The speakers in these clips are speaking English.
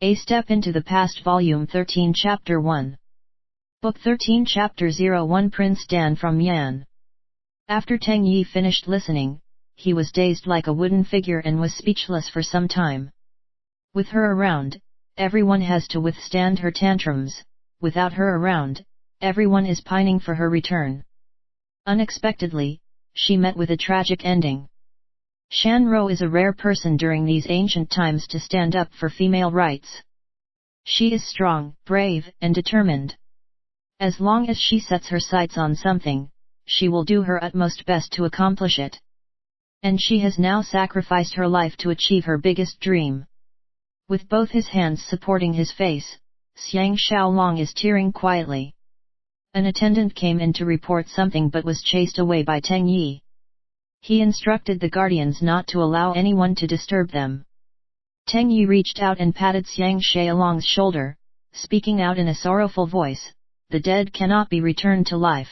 A Step into the Past Volume 13 Chapter 1 Book 13 Chapter 01 Prince Dan from Yan. After Teng Yi finished listening, he was dazed like a wooden figure and was speechless for some time. With her around, everyone has to withstand her tantrums; without her around, everyone is pining for her return. Unexpectedly, she met with a tragic ending. Shan Ro is a rare person during these ancient times to stand up for female rights. She is strong, brave, and determined. As long as she sets her sights on something, she will do her utmost best to accomplish it. And she has now sacrificed her life to achieve her biggest dream. With both his hands supporting his face, Xiang Xiaolong is tearing quietly. An attendant came in to report something but was chased away by Teng Yi. He instructed the guardians not to allow anyone to disturb them. Teng Yi reached out and patted Xiang Xiaolong's shoulder, speaking out in a sorrowful voice, "The dead cannot be returned to life.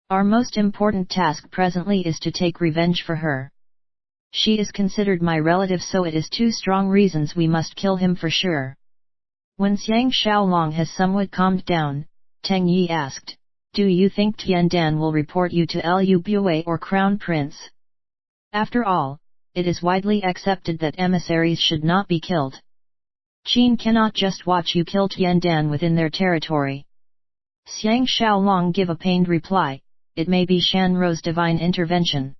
Our most important task presently is to take revenge for her. She is considered my relative, so it is two strong reasons we must kill him for sure." When Xiang Xiaolong has somewhat calmed down, Teng Yi asked, "Do you think Tian Dan will report you to Lu Bue or Crown Prince? After all, it is widely accepted that emissaries should not be killed. Qin cannot just watch you kill Tian Dan within their territory." Xiang Xiaolong gave a pained reply, "It may be Shan Ro's divine intervention.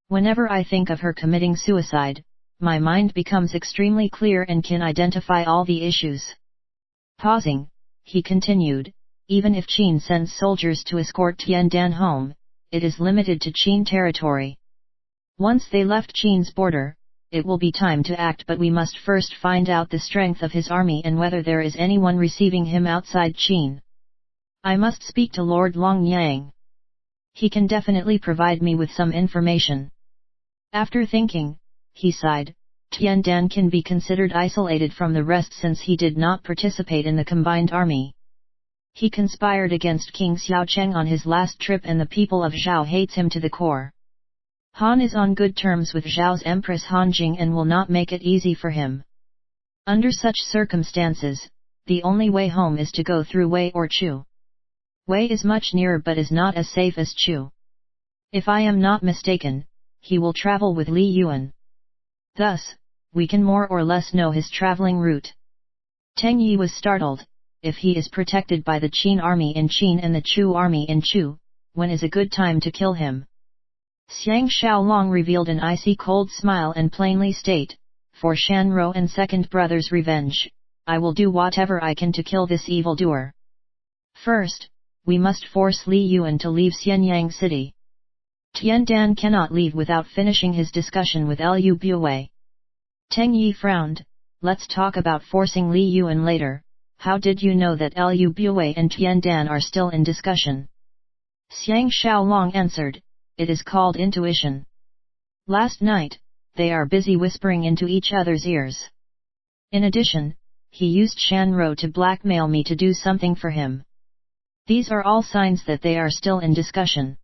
Whenever I think of her committing suicide, my mind becomes extremely clear and can identify all the issues." Pausing, he continued, "Even if Qin sends soldiers to escort Tian Dan home, it is limited to Qin territory. Once they left Qin's border, it will be time to act, but we must first find out the strength of his army and whether there is anyone receiving him outside Qin. I must speak to Lord Longyang. He can definitely provide me with some information." After thinking, he sighed, "Tian Dan can be considered isolated from the rest since he did not participate in the combined army. He conspired against King Xiaocheng on his last trip and the people of Zhao hates him to the core. Han is on good terms with Zhao's Empress Hanjing and will not make it easy for him. Under such circumstances, the only way home is to go through Wei or Chu. Wei is much nearer but is not as safe as Chu. If I am not mistaken, he will travel with Li Yuan. Thus, we can more or less know his traveling route." Teng Yi was startled. If he is protected by the Qin army in Qin and the Chu army in Chu, when is a good time to kill him? Xiang Xiaolong revealed an icy cold smile and plainly state, "For Shan Ro and second brother's revenge, I will do whatever I can to kill this evildoer. First, we must force Li Yuan to leave Xianyang city. Tian Dan cannot leave without finishing his discussion with Lu Bue." Teng Yi frowned, "Let's talk about forcing Li Yuan later. How did you know that Lu Bue and Tian Dan are still in discussion?" Xiang Xiaolong answered, "It is called intuition. Last night, they are busy whispering into each other's ears. In addition, he used Shan Ro to blackmail me to do something for him. These are all signs that they are still in discussion.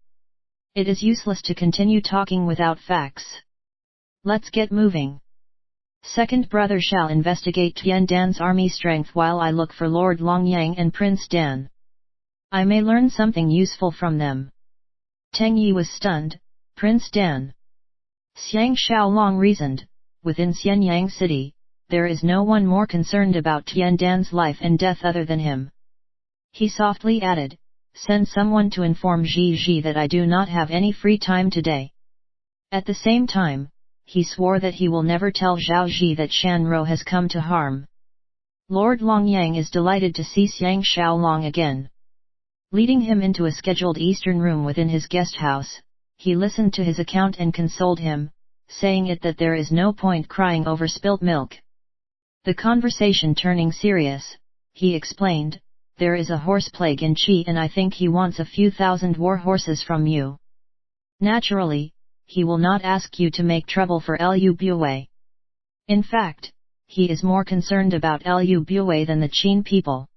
It is useless to continue talking without facts. Let's get moving. Second brother shall investigate Tian Dan's army strength while I look for Lord Longyang and Prince Dan. I may learn something useful from them." Teng Yi was stunned. "Prince Dan?" Xiang Xiaolong reasoned, "Within Xianyang city, there is no one more concerned about Tian Dan's life and death other than him." He softly added, "Send someone to inform Ji that I do not have any free time today." At the same time, he swore that he will never tell Zhao Ji that Shan Ro has come to harm. Lord Longyang is delighted to see Xiang Xiaolong again. Leading him into a scheduled eastern room within his guest house, he listened to his account and consoled him, saying that there is no point crying over spilt milk. The conversation turning serious, he explained, "There is a horse plague in Qi and I think he wants a few thousand war horses from you. Naturally, he will not ask you to make trouble for Lu Bue. In fact, he is more concerned about Lu Bue than the Qin people.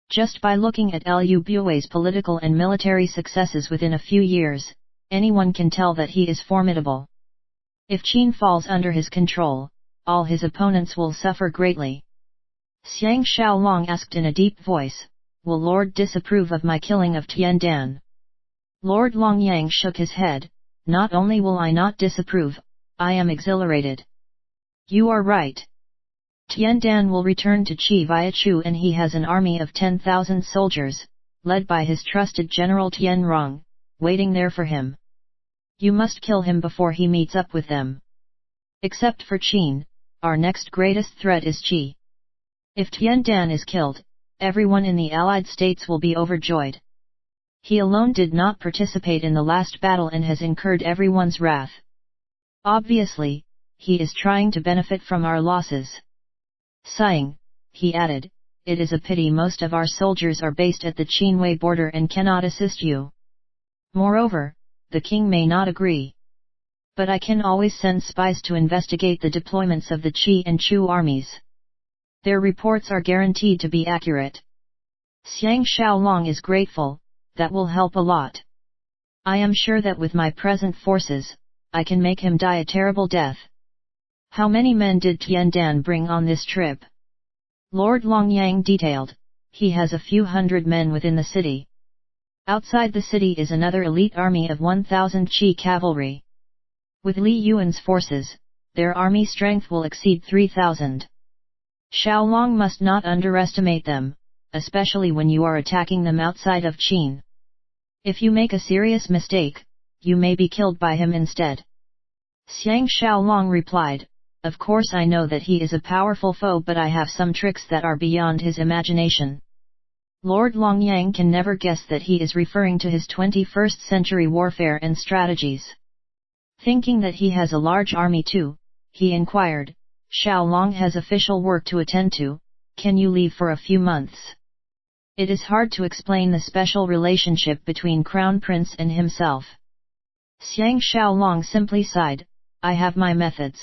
Just by looking at Lu Bue's political and military successes within a few years, anyone can tell that he is formidable. If Qin falls under his control, all his opponents will suffer greatly. Xiang Xiaolong asked in a deep voice, "Will Lord disapprove of my killing of Tiandan?" Lord Longyang shook his head, "Not only will I not disapprove, I am exhilarated." "You are right. Tiandan will return to Qi Viachu and he has an army of 10,000 soldiers, led by his trusted General Tianrong, waiting there for him. You must kill him before he meets up with them. Except for Qin, our next greatest threat is Qi. If Tiandan is killed, everyone in the Allied States will be overjoyed. He alone did not participate in the last battle and has incurred everyone's wrath. Obviously, he is trying to benefit from our losses." Sighing, he added, "It is a pity most of our soldiers are based at the Qinwei border and cannot assist you. Moreover, the king may not agree. But I can always send spies to investigate the deployments of the Qi and Chu armies. Their reports are guaranteed to be accurate." Xiang Xiaolong is grateful, "That will help a lot. I am sure that with my present forces, I can make him die a terrible death." "How many men did Tiandan bring on this trip?" Lord Longyang detailed, "He has a few hundred men within the city. Outside the city is another elite army of 1,000 Qi cavalry. With Li Yuan's forces, their army strength will exceed 3,000. Xiaolong must not underestimate them, especially when you are attacking them outside of Qin. If you make a serious mistake, you may be killed by him instead." Xiang Xiaolong replied, "Of course I know that he is a powerful foe, but I have some tricks that are beyond his imagination." Lord Longyang can never guess that he is referring to his 21st century warfare and strategies. Thinking that he has a large army too, he inquired, "Xiaolong has official work to attend to, can you leave for a few months?" It is hard to explain the special relationship between Crown Prince and himself. Xiang Xiaolong simply sighed, "I have my methods."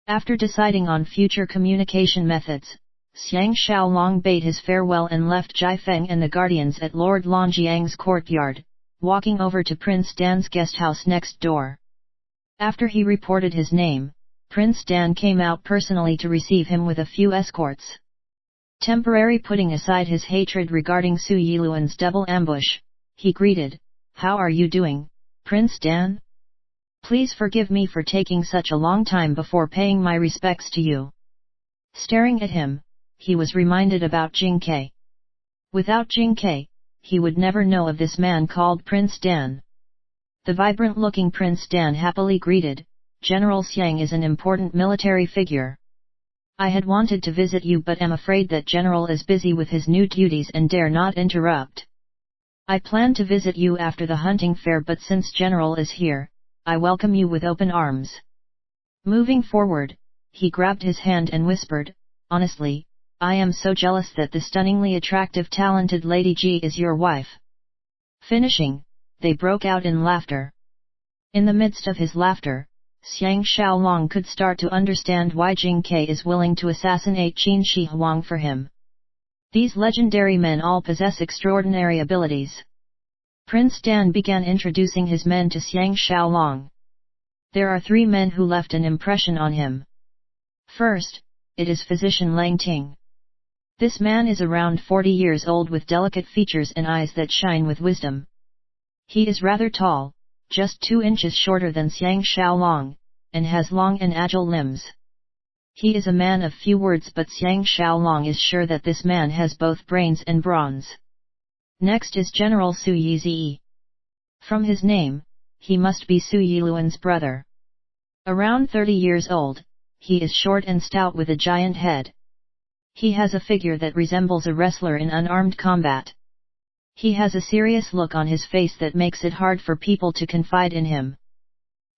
After deciding on future communication methods, Xiang Xiaolong bade his farewell and left Jiafeng and the guardians at Lord Longyang's courtyard, walking over to Prince Dan's guesthouse next door. After he reported his name, Prince Dan came out personally to receive him with a few escorts. Temporarily putting aside his hatred regarding Su Yiluan's double ambush, he greeted, "How are you doing, Prince Dan? Please forgive me for taking such a long time before paying my respects to you." Staring at him, he was reminded about Jing Ke. Without Jing Ke, he would never know of this man called Prince Dan. The vibrant-looking Prince Dan happily greeted, "General Xiang is an important military figure. I had wanted to visit you but am afraid that General is busy with his new duties and dare not interrupt. I plan to visit you after the hunting fair, but since General is here, I welcome you with open arms." Moving forward, he grabbed his hand and whispered, "Honestly, I am so jealous that the stunningly attractive talented Lady Ji is your wife." Finishing, they broke out in laughter. In the midst of his laughter, Xiang Xiaolong could start to understand why Jing Ke is willing to assassinate Qin Shi Huang for him. These legendary men all possess extraordinary abilities. Prince Dan began introducing his men to Xiang Xiaolong. There are 3 men who left an impression on him. First, it is physician Lang Ting. This man is around 40 years old with delicate features and eyes that shine with wisdom. He is rather tall, just 2 inches shorter than Xiang Xiaolong, and has long and agile limbs. He is a man of few words, but Xiang Xiaolong is sure that this man has both brains and bronze. Next is General Su Yizi. From his name, he must be Su Yiluan's brother. Around 30 years old, he is short and stout with a giant head. He has a figure that resembles a wrestler in unarmed combat. He has a serious look on his face that makes it hard for people to confide in him.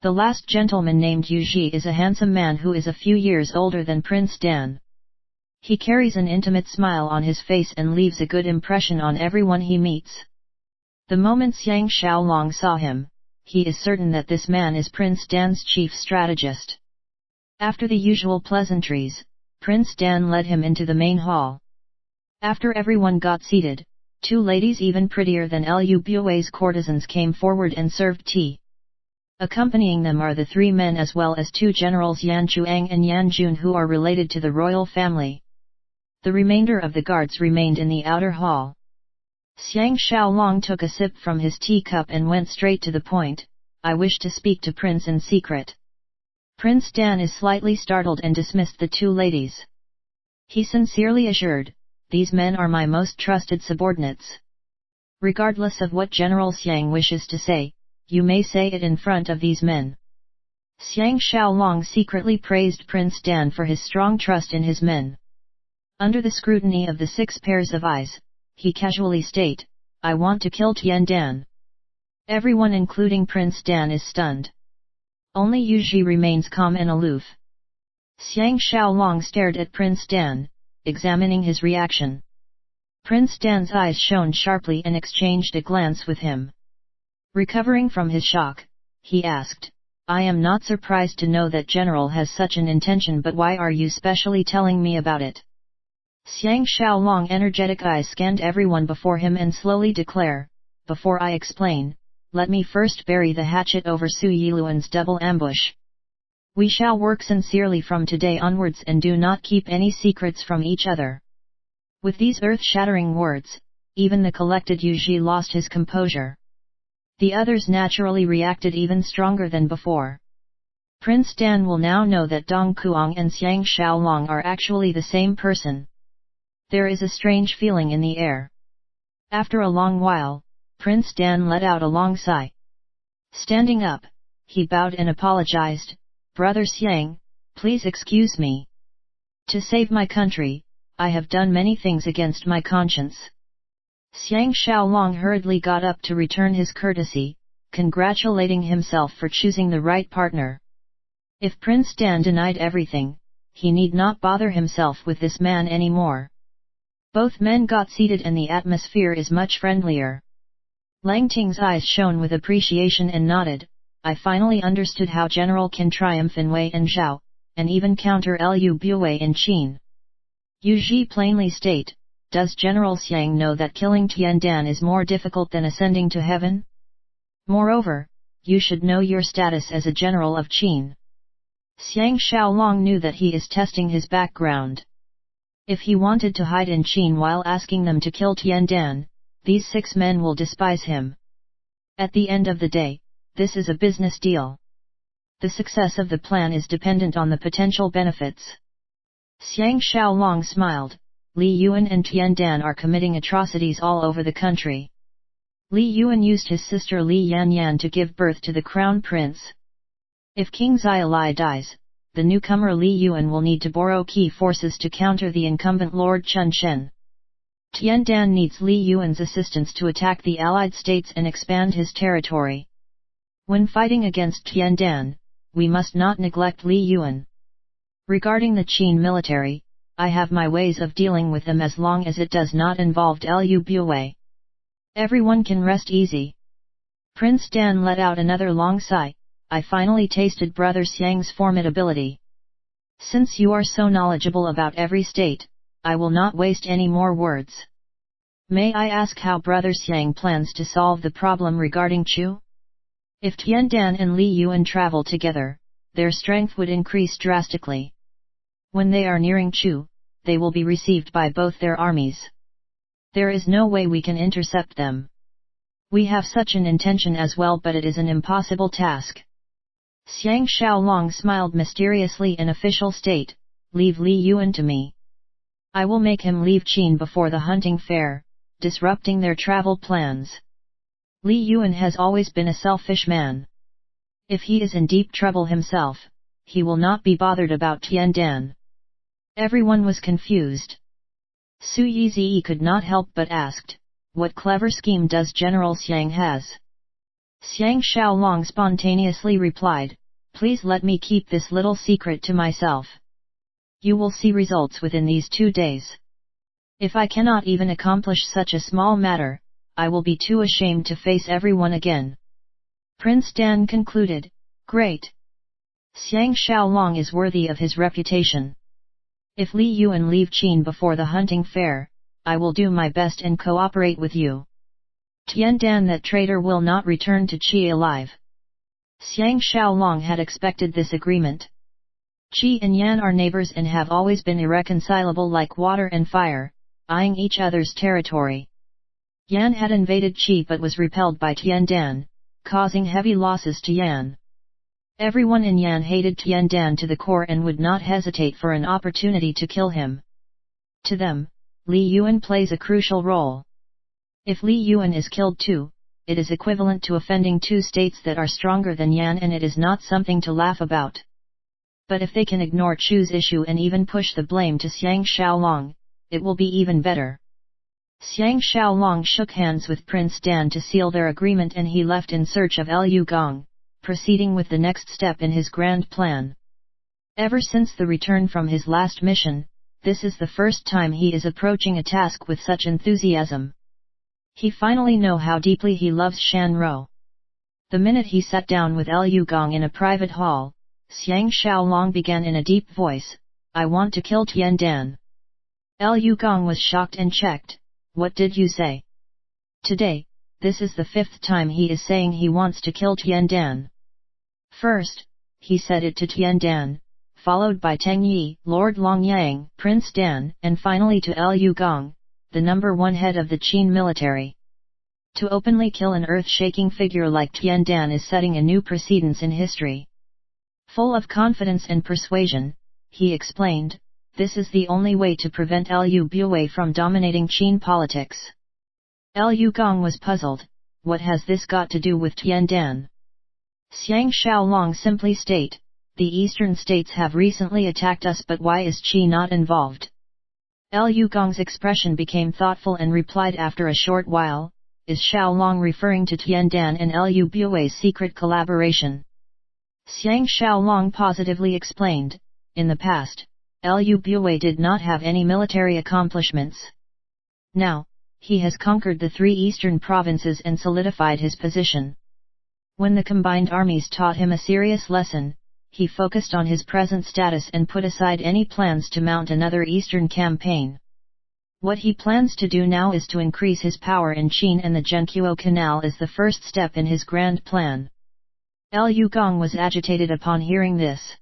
The last gentleman named Yu Ji is a handsome man who is a few years older than Prince Dan. He carries an intimate smile on his face and leaves a good impression on everyone he meets. The moment Xiang Xiaolong saw him, he is certain that this man is Prince Dan's chief strategist. After the usual pleasantries, Prince Dan led him into the main hall. After everyone got seated, 2 ladies even prettier than Liu Bui's courtesans came forward and served tea. Accompanying them are the 3 men as well as 2 generals Yan Chuang and Yan Jun who are related to the royal family. The remainder of the guards remained in the outer hall. Xiang Xiaolong took a sip from his teacup and went straight to the point. I wish to speak to Prince in secret. Prince Dan is slightly startled and dismissed the two ladies. He sincerely assured, these men are my most trusted subordinates. Regardless of what General Xiang wishes to say, you may say it in front of these men. Xiang Xiaolong secretly praised Prince Dan for his strong trust in his men. Under the scrutiny of the 6 pairs of eyes, he casually stated, I want to kill Tian Dan. Everyone including Prince Dan is stunned. Only Yu Ji remains calm and aloof. Xiang Xiaolong stared at Prince Dan, examining his reaction. Prince Dan's eyes shone sharply and exchanged a glance with him. Recovering from his shock, he asked, I am not surprised to know that General has such an intention, but why are you specially telling me about it? Xiang Xiaolong energetic eyes scanned everyone before him and slowly declare, before I explain, let me first bury the hatchet over Su Yiluan's double ambush. We shall work sincerely from today onwards and do not keep any secrets from each other. With these earth-shattering words, even the collected Yu Ji lost his composure. The others naturally reacted even stronger than before. Prince Dan will now know that Dong Kuang and Xiang Xiaolong are actually the same person. There is a strange feeling in the air. After a long while, Prince Dan let out a long sigh. Standing up, he bowed and apologized, Brother Xiang, please excuse me. To save my country, I have done many things against my conscience. Xiang Xiaolong hurriedly got up to return his courtesy, congratulating himself for choosing the right partner. If Prince Dan denied everything, he need not bother himself with this man anymore. Both men got seated and the atmosphere is much friendlier. Lang Ting's eyes shone with appreciation and nodded, I finally understood how General can triumph in Wei and Zhao, and even counter Liu Buwei in Qin. Yu Ji plainly state, does General Xiang know that killing Tian Dan is more difficult than ascending to heaven? Moreover, you should know your status as a general of Qin. Xiang Xiaolong knew that he is testing his background. If he wanted to hide in Qin while asking them to kill Tian Dan, these 6 men will despise him. At the end of the day, this is a business deal. The success of the plan is dependent on the potential benefits. Xiang Xiaolong smiled, Li Yuan and Tian Dan are committing atrocities all over the country. Li Yuan used his sister Li Yanyan to give birth to the crown prince. If King Xiaolai dies, the newcomer Li Yuan will need to borrow key forces to counter the incumbent Lord Chun Shen. Tian Dan needs Li Yuan's assistance to attack the allied states and expand his territory. When fighting against Tian Dan, we must not neglect Li Yuan. Regarding the Qin military, I have my ways of dealing with them as long as it does not involve Liu Buwei. Everyone can rest easy. Prince Dan let out another long sigh, I finally tasted Brother Xiang's formidability. Since you are so knowledgeable about every state, I will not waste any more words. May I ask how Brother Xiang plans to solve the problem regarding Chu? If Tian Dan and Li Yuan travel together, their strength would increase drastically. When they are nearing Chu, they will be received by both their armies. There is no way we can intercept them. We have such an intention as well, but it is an impossible task. Xiang Xiaolong smiled mysteriously in official state, leave Li Yuan to me. I will make him leave Qin before the hunting fair, disrupting their travel plans. Li Yuan has always been a selfish man. If he is in deep trouble himself, he will not be bothered about Tian Dan. Everyone was confused. Su Yizi could not help but asked, what clever scheme does General Xiang has? Xiang Xiaolong spontaneously replied, please let me keep this little secret to myself. You will see results within these 2 days. If I cannot even accomplish such a small matter, I will be too ashamed to face everyone again. Prince Dan concluded, great. Xiang Xiaolong is worthy of his reputation. If Li Yuan leave Qin before the hunting fair, I will do my best and cooperate with you. Tian Dan, that traitor, will not return to Qi alive. Xiang Xiaolong had expected this agreement. Qi and Yan are neighbors and have always been irreconcilable like water and fire, eyeing each other's territory. Yan had invaded Qi but was repelled by Tiandan, causing heavy losses to Yan. Everyone in Yan hated Tiandan to the core and would not hesitate for an opportunity to kill him. To them, Li Yuan plays a crucial role. If Li Yuan is killed too, it is equivalent to offending two states that are stronger than Yan, and it is not something to laugh about. But if they can ignore Chu's issue and even push the blame to Xiang Xiaolong, it will be even better. Xiang Xiaolong shook hands with Prince Dan to seal their agreement, and he left in search of Liu Gong, proceeding with the next step in his grand plan. Ever since the return from his last mission, this is the first time he is approaching a task with such enthusiasm. He finally knows how deeply he loves Shan Rou. The minute he sat down with Liu Gong in a private hall, Xiang Xiaolong began in a deep voice, "I want to kill Tiandan." Liu Gong was shocked and checked, "What did you say?" "Today, this is the 5th time he is saying he wants to kill Tiandan. First, he said it to Tiandan, followed by Teng Yi, Lord Longyang, Prince Dan, and finally to Liu Gong, the #1 head of the Qin military. To openly kill an earth-shaking figure like Tiandan is setting a new precedence in history." Full of confidence and persuasion, he explained, "This is the only way to prevent Liu Bui from dominating Qin politics." Liu Gong was puzzled, "What has this got to do with Tiandan?" Xiang Xiaolong simply state, "The eastern states have recently attacked us, but why is Qi not involved?" Liu Gong's expression became thoughtful and replied after a short while, "Is Xiaolong referring to Tiandan and Liu Bui's secret collaboration?" Xiang Xiaolong positively explained, "In the past, Liu Bui did not have any military accomplishments. Now, he has conquered the 3 eastern provinces and solidified his position. When the combined armies taught him a serious lesson, he focused on his present status and put aside any plans to mount another eastern campaign. What he plans to do now is to increase his power in Qin, and the Zhenqiu Canal is the first step in his grand plan." Liu Gong was agitated upon hearing this.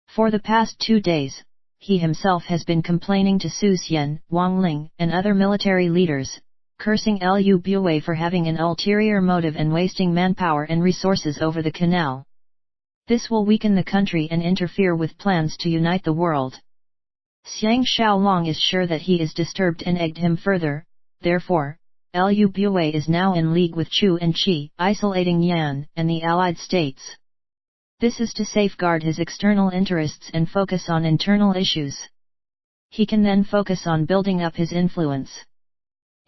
For the past 2 days, he himself has been complaining to Su Xian, Wang Ling, and other military leaders, cursing Liu Bui for having an ulterior motive and wasting manpower and resources over the canal. This will weaken the country and interfere with plans to unite the world. Xiang Xiaolong is sure that he is disturbed and egged him further, therefore, Liu Bui is now in league with Chu and Qi, isolating Yan and the allied states. This is to safeguard his external interests and focus on internal issues. He can then focus on building up his influence.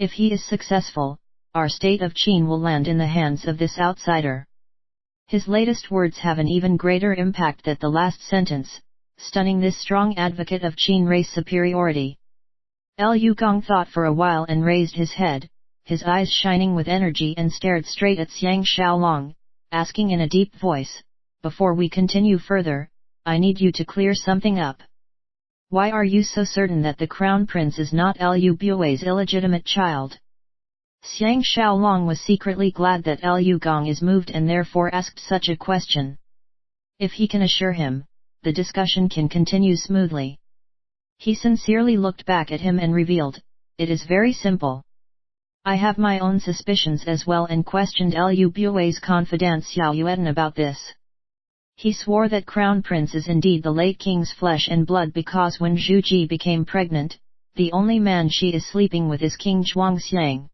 If he is successful, our state of Qin will land in the hands of this outsider. His latest words have an even greater impact than the last sentence, stunning this strong advocate of Qin race superiority. Liu Gong thought for a while and raised his head, his eyes shining with energy, and stared straight at Xiang Xiaolong, asking in a deep voice, "Before we continue further, I need you to clear something up. Why are you so certain that the crown prince is not Liu Bui's illegitimate child?" Xiang Xiaolong was secretly glad that Liu Gong is moved and therefore asked such a question. If he can assure him, the discussion can continue smoothly. He sincerely looked back at him and revealed, "It is very simple. I have my own suspicions as well," and questioned Liu Bui's confidant Xiao Yuan about this. He swore that Crown Prince is indeed the late king's flesh and blood, because when Zhu Ji became pregnant, the only man she is sleeping with is King Zhuangxiang.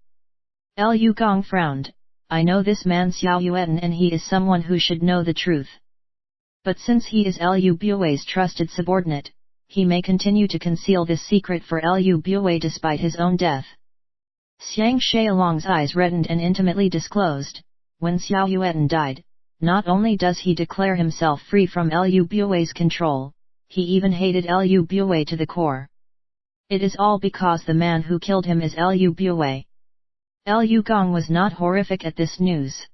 Liu Gong frowned, "I know this man Xiao Yuan, and he is someone who should know the truth. But since he is Liu Bui's trusted subordinate, he may continue to conceal this secret for Liu Bui despite his own death." Xiang Xiaolong's eyes reddened and intimately disclosed, "When Xiao Yuan died, not only does he declare himself free from Liu Bui's control, he even hated Liu Bui to the core. It is all because the man who killed him is Liu Bui." Liu Gong was not horrific at this news.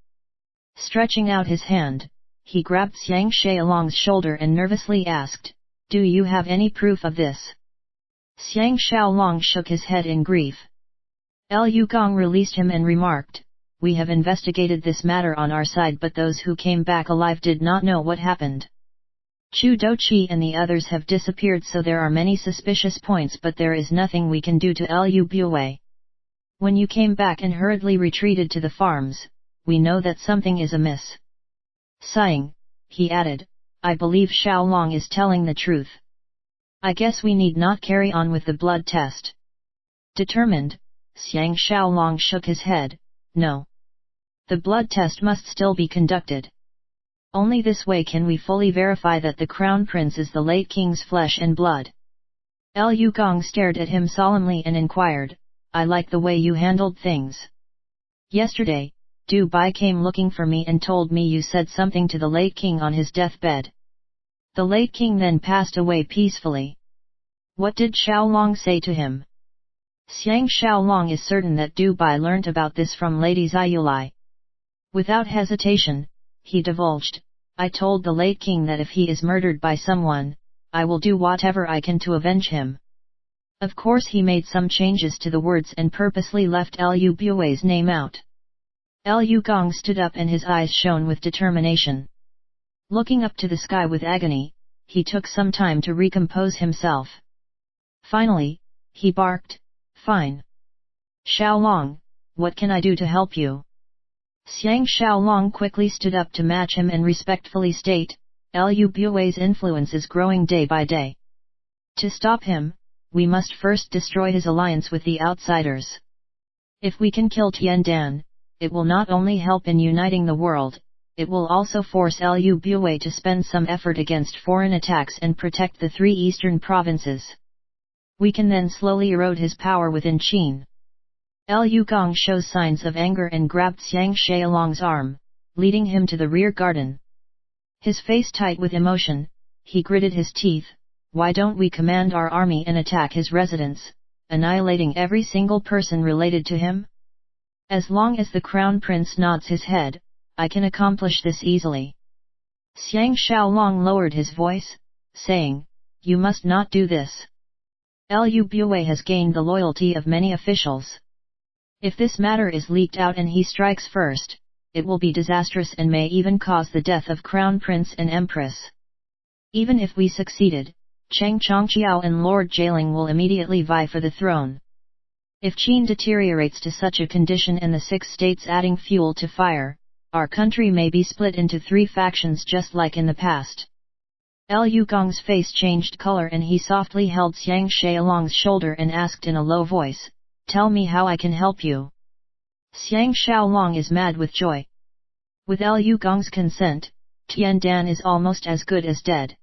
Stretching out his hand, he grabbed Xiang Xiaolong's shoulder and nervously asked, "Do you have any proof of this?" Xiang Xiaolong shook his head in grief. Liu Gong released him and remarked, "We have investigated this matter on our side, but those who came back alive did not know what happened. Chu Doqi and the others have disappeared, so there are many suspicious points, but there is nothing we can do to Lu Bue. When you came back and hurriedly retreated to the farms, we know that something is amiss. Sighing, he added, I believe Xiaolong is telling the truth. I guess we need not carry on with the blood test. Determined, Xiang Xiaolong shook his head, no. The blood test must still be conducted. Only this way can we fully verify that the crown prince is the late king's flesh and blood. Lu Gong stared at him solemnly and inquired, I like the way you handled things. Yesterday, Du Bai came looking for me and told me you said something to the late king on his deathbed. The late king then passed away peacefully. What did Xiaolong say to him? Xiang Xiaolong is certain that Du Bai learnt about this from Lady Ziyulai. Without hesitation, he divulged, I told the late king that if he is murdered by someone, I will do whatever I can to avenge him. Of course he made some changes to the words and purposely left Lu Bue's name out. Lu Gong stood up and his eyes shone with determination. Looking up to the sky with agony, he took some time to recompose himself. Finally, he barked, Fine. Xiaolong, what can I do to help you? Xiang Xiaolong quickly stood up to match him and respectfully state, Lu Bue's influence is growing day by day. To stop him, we must first destroy his alliance with the outsiders. If we can kill Tiandan, it will not only help in uniting the world, it will also force Lu Bue to spend some effort against foreign attacks and protect the 3 eastern provinces. We can then slowly erode his power within Qin. Lu Gong shows signs of anger and grabbed Xiang Xiaolong's arm, leading him to the rear garden. His face tight with emotion, he gritted his teeth, why don't we command our army and attack his residence, annihilating every single person related to him? As long as the crown prince nods his head, I can accomplish this easily. Xiang Xiaolong lowered his voice, saying, You must not do this. Lu Bue has gained the loyalty of many officials. If this matter is leaked out and he strikes first, it will be disastrous and may even cause the death of Crown Prince and Empress. Even if we succeeded, Cheng Chongqiao and Lord Jailing will immediately vie for the throne. If Qin deteriorates to such a condition and the 6 states adding fuel to fire, our country may be split into 3 factions just like in the past. Lu Gong's face changed color and he softly held Xiang Xiaolong's shoulder and asked in a low voice, Tell me how I can help you. Xiang Xiaolong is mad with joy. With Lu Gong's consent, Tiandan is almost as good as dead.